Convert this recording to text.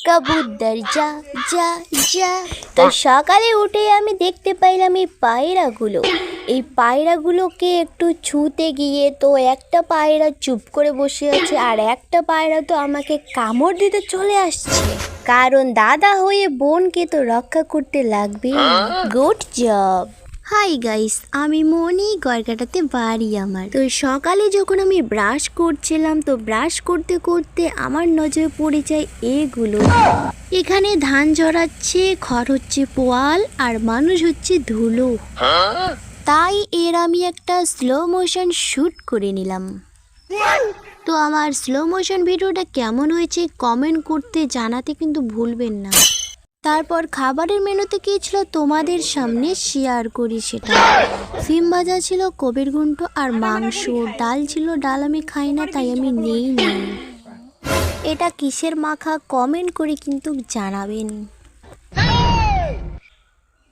কবুতর যা যা যা। তো সকালে উঠে আমি দেখতে পাইলাম এই পায়রাগুলোকে একটু ছুঁতে গিয়ে তো একটা পায়রা চুপ করে বসে আছে, আর একটা পায়রা তো আমাকে কামড় দিতে চলে আসছে। কারণ দাদা হয়ে বোনকে তো রক্ষা করতে লাগবে। Good job. হাই গাইস, আমি মনি, গড়কাটাতে বাড়ি আমার। তো সকালে যখন আমি ব্রাশ করছিলাম, তো ব্রাশ করতে করতে আমার নজরে পড়ে যায় এগুলো। এখানে ধান ঝরাচ্ছে, খড় হচ্ছে পোয়াল, আর মানুষ হচ্ছে ধুলো। তাই এর আমি একটা স্লো মোশন শ্যুট করে নিলাম। তো আমার স্লো মোশন ভিডিওটা কেমন হয়েছে কমেন্ট করতে জানাতে কিন্তু ভুলবেন না। তারপর খাবারের মেনুতে কি ছিল তোমাদের সামনে শেয়ার করি সেটা। সিম ভাজা ছিল, কবির ঘন্ট আর মাংস। ডাল ছিল, ডাল আমি খাই না তাই আমি নেই। এটা কিসের মাখা কমেন্ট করে কিন্তু জানাবেন।